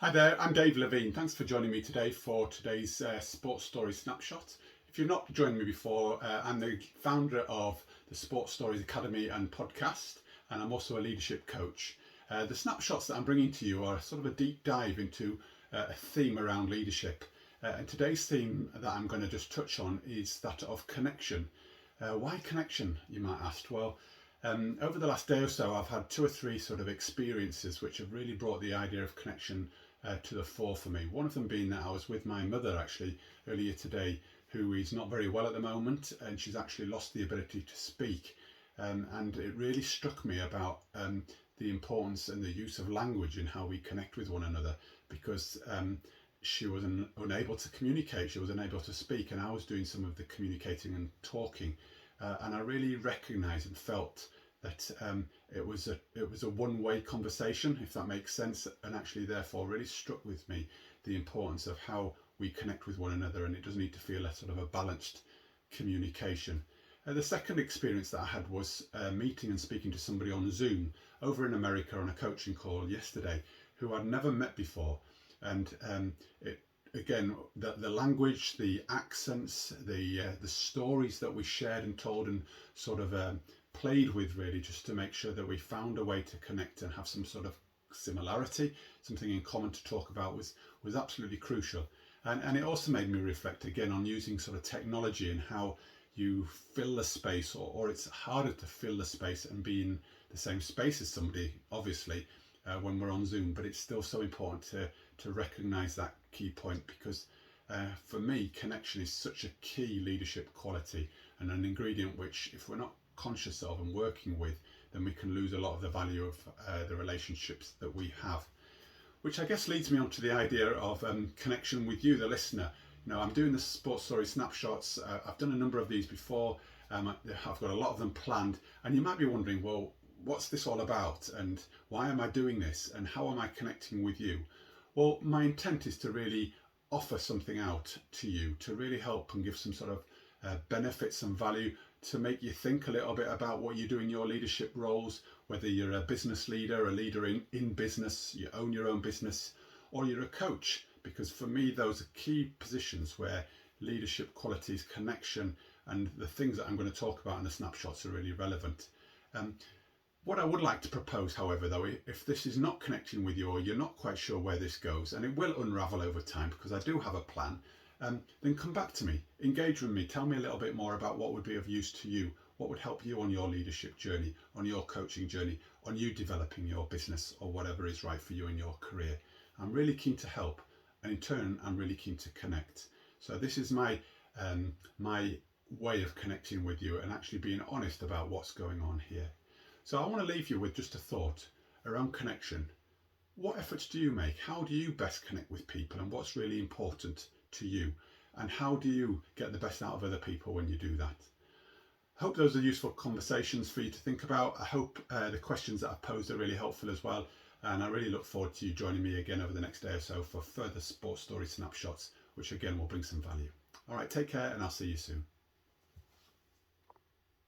Hi there, I'm Dave Levine. Thanks for joining me today for today's Sports Story Snapshot. If you've not joined me before, I'm the founder of the Sports Stories Academy and podcast, and I'm also a leadership coach. The snapshots that I'm bringing to you are sort of a deep dive into a theme around leadership. And today's theme that I'm going to just touch on is that of connection. Why connection, you might ask? Well, over the last day or so, I've had two or three sort of experiences which have really brought the idea of connection to the fore for me. One of them being that I was with my mother actually earlier today, who is not very well at the moment, and she's actually lost the ability to speak. And it really struck me about the importance and the use of language in how we connect with one another, because she was unable to communicate, she was unable to speak, and I was doing some of the communicating and talking. And I really recognised and felt that it was a one-way conversation, if that makes sense, and actually therefore really struck with me the importance of how we connect with one another, and it does need to feel a sort of a balanced communication. The second experience that I had was meeting and speaking to somebody on Zoom over in America on a coaching call yesterday, who I'd never met before, and it again, the language, the accents, the stories that we shared and told and sort of played with, really, just to make sure that we found a way to connect and have some sort of similarity, something in common to talk about, was absolutely crucial. And it also made me reflect again on using sort of technology and how you fill the space, or it's harder to fill the space and be in the same space as somebody, obviously, when we're on Zoom, but it's still so important to recognise that key point, because for me, connection is such a key leadership quality and an ingredient which, if we're not conscious of and working with, then we can lose a lot of the value of the relationships that we have. Which I guess leads me on to the idea of connection with you, the listener. You know, I'm doing the Sports Story Snapshots. I've done a number of these before. I've got a lot of them planned, and you might be wondering, well, what's this all about, and why am I doing this, and how am I connecting with you? Well, my intent is to really offer something out to you, to really help and give some sort of benefits and value, to make you think a little bit about what you do in your leadership roles, whether you're a business leader, a leader in business, you own your own business, or you're a coach, because for me, those are key positions where leadership qualities, connection, and the things that I'm going to talk about in the snapshots are really relevant. What I would like to propose, however, though, if this is not connecting with you, or you're not quite sure where this goes, and it will unravel over time because I do have a plan, then come back to me, engage with me, tell me a little bit more about what would be of use to you, what would help you on your leadership journey, on your coaching journey, on you developing your business, or whatever is right for you in your career. I'm really keen to help, and in turn, I'm really keen to connect. So this is my way of connecting with you and actually being honest about what's going on here. So I want to leave you with just a thought around connection. What efforts do you make? How do you best connect with people, and what's really important to you? And how do you get the best out of other people when you do that? I hope those are useful conversations for you to think about. I hope the questions that I've posed are really helpful as well. And I really look forward to you joining me again over the next day or so for further Sports Story Snapshots, which again will bring some value. All right, take care, and I'll see you soon.